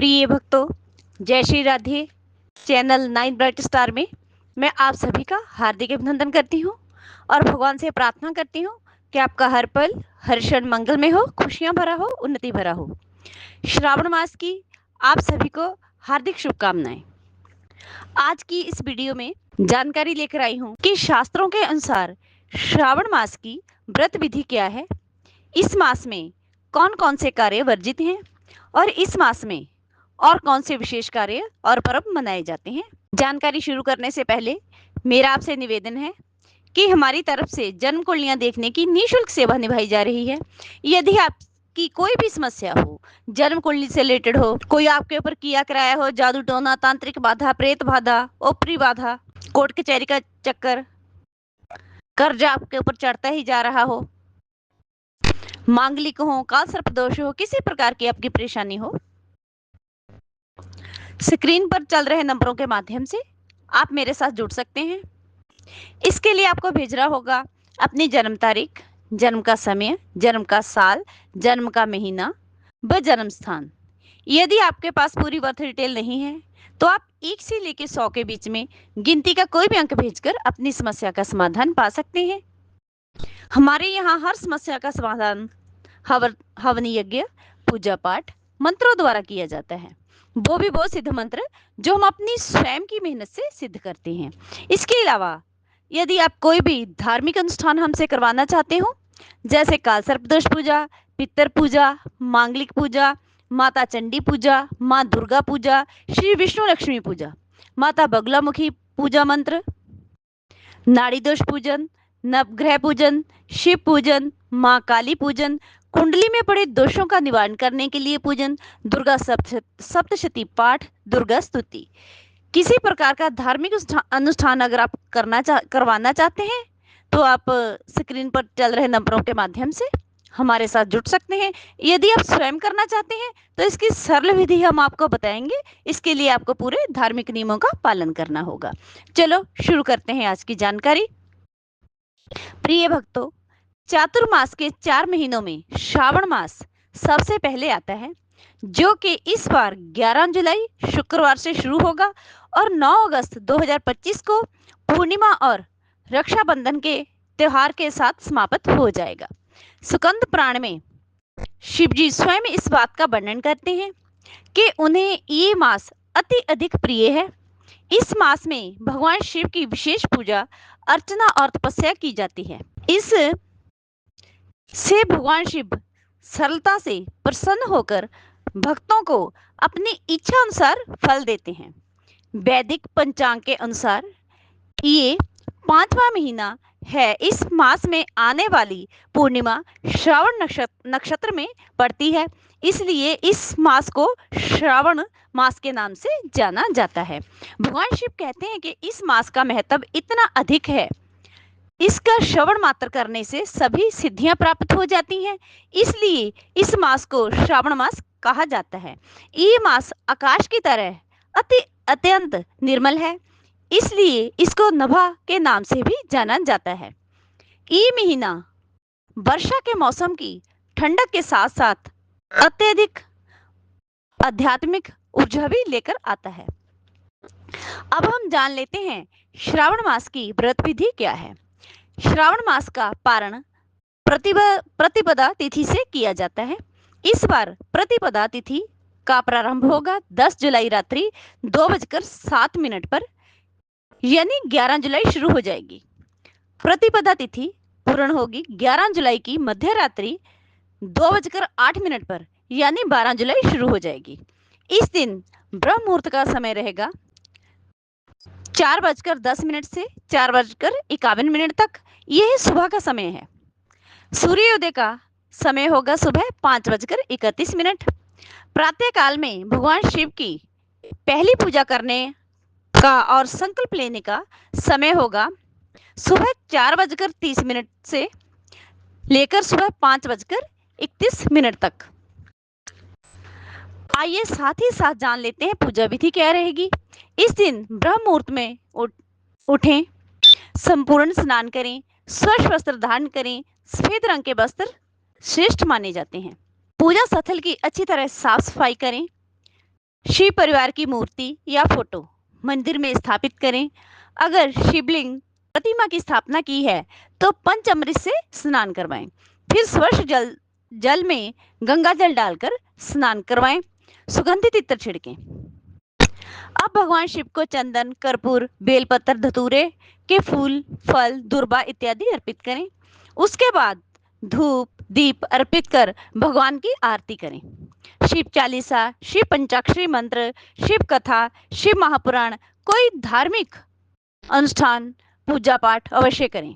प्रिय भक्तों, जय Shri Radhe. Channel 9 bright star में मैं आप सभी का हार्दिक अभिनंदन करती हूँ और भगवान से प्रार्थना करती हूँ कि आपका हर पल हर क्षण मंगलमय हो, खुशियाँ भरा हो, उन्नति भरा हो। श्रावण मास की आप सभी को हार्दिक शुभकामनाएं। आज की इस वीडियो में जानकारी लेकर आई हूँ कि शास्त्रों के अनुसार श्रावण मास की व्रत विधि क्या है, इस मास में कौन कौन से कार्य वर्जित हैं और इस मास में और कौन से विशेष कार्य और पर्व मनाए जाते हैं। जानकारी शुरू करने से पहले मेरा आपसे निवेदन है कि हमारी तरफ से जन्म कुंडलियां देखने की निःशुल्क सेवा निभाई जा रही है। यदि आपकी कोई भी समस्या हो, जन्म कुंडली से रिलेटेड हो, कोई आपके ऊपर किया कराया हो, जादू टोना, तांत्रिक बाधा, प्रेत बाधा, ओपरी बाधा, कोर्ट कचहरी का चक्कर, कर्जा आपके ऊपर चढ़ता ही जा रहा हो, मांगलिक हो, काल सर्प दोष हो, किसी प्रकार की आपकी परेशानी हो, स्क्रीन पर चल रहे नंबरों के माध्यम से आप मेरे साथ जुड़ सकते हैं। इसके लिए आपको भेजना होगा अपनी जन्म तारीख, जन्म का समय, जन्म का साल, जन्म का महीना व जन्म स्थान। यदि आपके पास पूरी बर्थ डिटेल नहीं है तो आप 1 से लेकर 100 के बीच में गिनती का कोई भी अंक भेजकर अपनी समस्या का समाधान पा सकते हैं। हमारे यहाँ हर समस्या का समाधान हवन यज्ञ, पूजा पाठ, मंत्रों द्वारा किया जाता है। वो सिद्ध मंत्र जो हम अपनी स्वयं की मेहनत से सिद्ध करते हैं। इसके अलावा यदि आप कोई भी धार्मिक अनुष्ठान हमसे करवाना चाहते हो, जैसे काल सर्पदोष पूजा, पितर पूजा, मांगलिक पूजा, माता चंडी पूजा, माँ दुर्गा पूजा, श्री विष्णु लक्ष्मी पूजा, माता बगलामुखी पूजा मंत्र, नाड़ी दोष पूजन, नवग्रह पूजन, शिव पूजन, माँ काली पूजन, कुंडली में पड़े दोषों का निवारण करने के लिए पूजन, दुर्गा सप्तशती पाठ, दुर्गा स्तुति, किसी प्रकार का धार्मिक अनुष्ठान अगर आप करवाना चाहते हैं तो आप स्क्रीन पर चल रहे नंबरों के माध्यम से हमारे साथ जुड़ सकते हैं। यदि आप स्वयं करना चाहते हैं तो इसकी सरल विधि हम आपको बताएंगे। इसके लिए आपको पूरे धार्मिक नियमों का पालन करना होगा। चलो शुरू करते हैं आज की जानकारी। प्रिय भक्तों, चातुर्मास के 4 महीनों में श्रावण मास सबसे पहले आता है, जो कि इस बार 11 जुलाई शुक्रवार से शुरू होगा और 9 अगस्त 2025 को पूर्णिमा और रक्षाबंधन के त्योहार के साथ समाप्त हो जाएगा। सुकंद पुराण में शिवजी स्वयं इस बात का वर्णन करते हैं कि उन्हें ये मास अति अधिक प्रिय है। इस मास में भगवान शिव की विशेष पूजा अर्चना और तपस्या की जाती है। इस से भगवान शिव सरलता से प्रसन्न होकर भक्तों को अपनी इच्छा अनुसार फल देते हैं। वैदिक पंचांग के अनुसार ये 5वां महीना है। इस मास में आने वाली पूर्णिमा श्रावण नक्षत्र में पड़ती है, इसलिए इस मास को श्रावण मास के नाम से जाना जाता है। भगवान शिव कहते हैं कि इस मास का महत्व इतना अधिक है, इसका श्रवण मात्र करने से सभी सिद्धियां प्राप्त हो जाती हैं, इसलिए इस मास को श्रावण मास कहा जाता है। ये मास आकाश की तरह अत्यंत निर्मल है, इसलिए इसको नभा के नाम से भी जाना जाता है। ये महीना वर्षा के मौसम की ठंडक के साथ साथ अत्यधिक आध्यात्मिक ऊर्जा भी लेकर आता है। अब हम जान लेते हैं श्रावण मास की व्रत विधि क्या है। श्रावण मास का पारण प्रतिपदा तिथि से किया जाता है। इस बार प्रतिपदा तिथि का प्रारंभ होगा 10 जुलाई रात्रि 2:07 पर, यानी 11 जुलाई शुरू हो जाएगी। प्रतिपदा तिथि पूर्ण होगी 11 जुलाई की मध्य रात्रि 2:08 पर, यानी 12 जुलाई शुरू हो जाएगी। इस दिन ब्रह्म मुहूर्त का समय रहेगा 4:10 से 4:51 तक। यह सुबह का समय है। सूर्योदय का समय होगा सुबह 5:31। प्रातः काल में भगवान शिव की पहली पूजा करने का और संकल्प लेने का समय होगा सुबह 4:30 से लेकर सुबह 5:31 तक। आइए साथ ही साथ जान लेते हैं पूजा विधि क्या रहेगी। इस दिन ब्रह्म मुहूर्त में उठें, संपूर्ण स्नान करें, स्वच्छ वस्त्र धारण करें। सफेद रंग के वस्त्र श्रेष्ठ माने जाते हैं। पूजा स्थल की अच्छी तरह साफ सफाई करें। शिव परिवार की मूर्ति या फोटो मंदिर में स्थापित करें। अगर शिवलिंग प्रतिमा की स्थापना की है तो पंचामृत से स्नान करवाएं। फिर स्वच्छ जल जल में गंगा जल डालकर स्नान करवाएं। सुगंधित इत्र छिड़कें। अब भगवान शिव को चंदन, कर्पूर, बेलपत्र, धतूरे के फूल, फल, दुर्वा इत्यादि अर्पित करें। उसके बाद धूप दीप अर्पित कर भगवान की आरती करें। शिव चालीसा, शिव पंचाक्षरी मंत्र, शिव कथा, शिव महापुराण, कोई धार्मिक अनुष्ठान, पूजा पाठ अवश्य करें।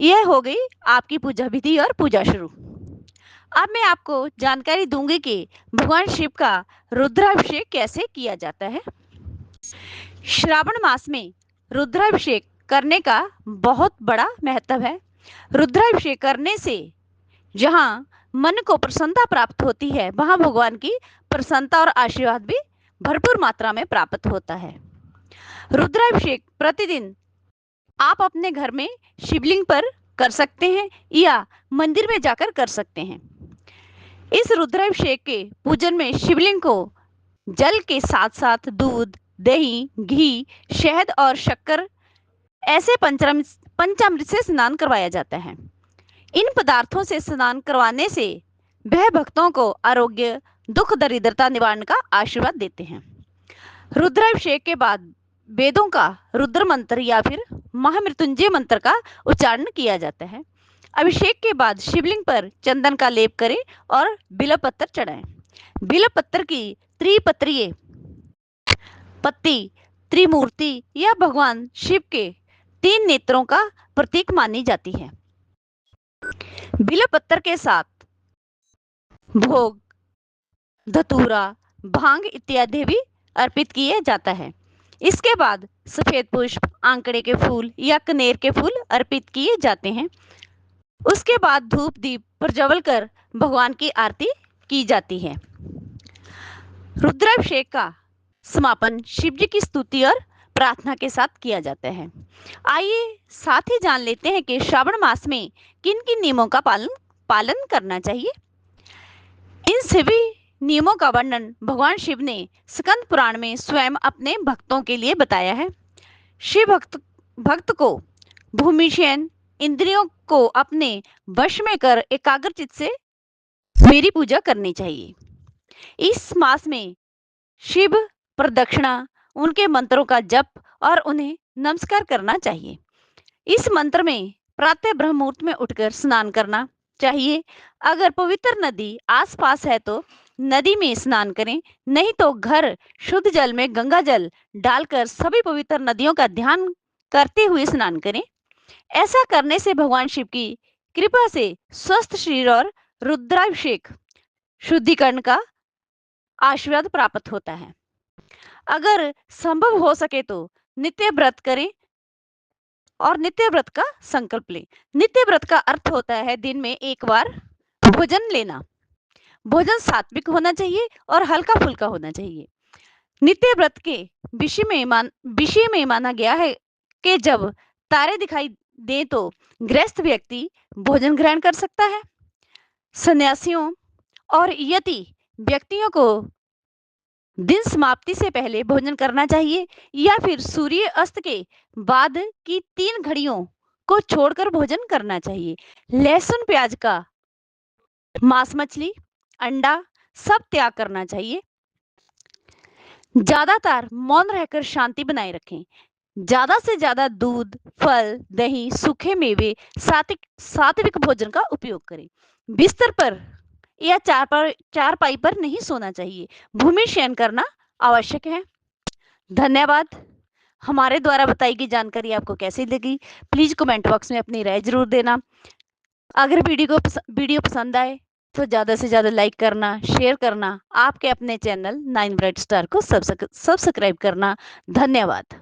यह हो गई आपकी पूजा विधि और पूजा शुरू। अब मैं आपको जानकारी दूंगी कि भगवान शिव का रुद्राभिषेक कैसे किया जाता है। श्रावण मास में रुद्राभिषेक करने का बहुत बड़ा महत्व है। रुद्राभिषेक करने से जहाँ मन को प्रसन्नता प्राप्त होती है, वहाँ भगवान की प्रसन्नता और आशीर्वाद भी भरपूर मात्रा में प्राप्त होता है। रुद्राभिषेक प्रतिदिन आप अपने घर में शिवलिंग पर कर सकते हैं या मंदिर में जाकर कर सकते हैं। इस रुद्राभिषेक के पूजन में शिवलिंग को जल के साथ साथ दूध, दही, घी, शहद और शक्कर ऐसे पंचामृत से स्नान करवाया जाता है। इन पदार्थों से स्नान करवाने से वह भक्तों को आरोग्य, दुख, दरिद्रता निवारण का आशीर्वाद देते हैं। रुद्राभिषेक के बाद वेदों का रुद्र मंत्र या फिर महामृत्युंजय मंत्र का उच्चारण किया जाता है। अभिषेक के बाद शिवलिंग पर चंदन का लेप करें और बिल्वपत्र चढ़ाएं। बिल्वपत्र की त्रिपत्रीय पत्ती त्रिमूर्ति या भगवान शिव के 3 नेत्रों का प्रतीक मानी जाती है। बिल्वपत्र के साथ भोग, धतूरा, भांग इत्यादि भी अर्पित किए जाता है। इसके बाद सफेद पुष्प, आंकड़े के फूल या कनेर के फूल अर्पित किए जाते हैं। उसके बाद धूप दीप प्रज्वल कर भगवान की आरती की जाती है। रुद्राभिषेक का समापन शिव जी की स्तुति और प्रार्थना के साथ किया जाता है। आइए साथ ही जान लेते हैं कि श्रावण मास में किन किन नियमों का पालन करना चाहिए। इन सभी नियमों का वर्णन भगवान शिव ने स्कंद पुराण में स्वयं अपने भक्तों के लिए बताया है। शिव भक्त को भूमिशयन इंद्रियों को अपने वश में कर एकाग्रचित से मेरी पूजा करनी चाहिए। इस मास में शिव प्रदक्षिणा, उनके मंत्रों का जप और उन्हें नमस्कार करना चाहिए। इस मंत्र में प्रातः ब्रह्म मुहूर्त में उठकर स्नान करना चाहिए। अगर पवित्र नदी आसपास है तो नदी में स्नान करें, नहीं तो घर शुद्ध जल में गंगा जल डालकर सभी पवित्र नदियों का ध्यान करते हुए स्नान करें। ऐसा करने से भगवान शिव की कृपा से स्वस्थ शरीर और रुद्राभिषेक शुद्धिकरण का आशीर्वाद प्राप्त होता है। अगर संभव हो सके तो नित्य व्रत करें और नित्य व्रत का संकल्प लें। नित्य व्रत का अर्थ होता है दिन में एक बार भोजन लेना। भोजन सात्विक होना चाहिए और हल्का फुल्का होना चाहिए। नित्य व्रत के विषय में माना गया है कि जब तारे दिखाई दे तो गृहस्थ व्यक्ति भोजन ग्रहण कर सकता है। सन्यासियों और यति व्यक्तियों को दिन समाप्ति से पहले भोजन करना चाहिए या फिर सूर्य अस्त के बाद की 3 घड़ियों को छोड़कर भोजन करना चाहिए। लहसुन प्याज का, मांस मछली, अंडा सब त्याग करना चाहिए। ज्यादातर मौन रहकर शांति बनाए रखें। ज्यादा से ज्यादा दूध, फल, दही, सूखे मेवे, सात्विक भोजन का उपयोग करें। बिस्तर पर या चारपाई पर नहीं सोना चाहिए। भूमि शयन करना आवश्यक है। धन्यवाद। हमारे द्वारा बताई गई जानकारी आपको कैसी लगी, प्लीज कमेंट बॉक्स में अपनी राय जरूर देना। अगर वीडियो पसंद आए तो ज़्यादा से ज़्यादा लाइक करना, शेयर करना, आपके अपने चैनल 9 ब्राइट स्टार को सब्सक्राइब करना। धन्यवाद।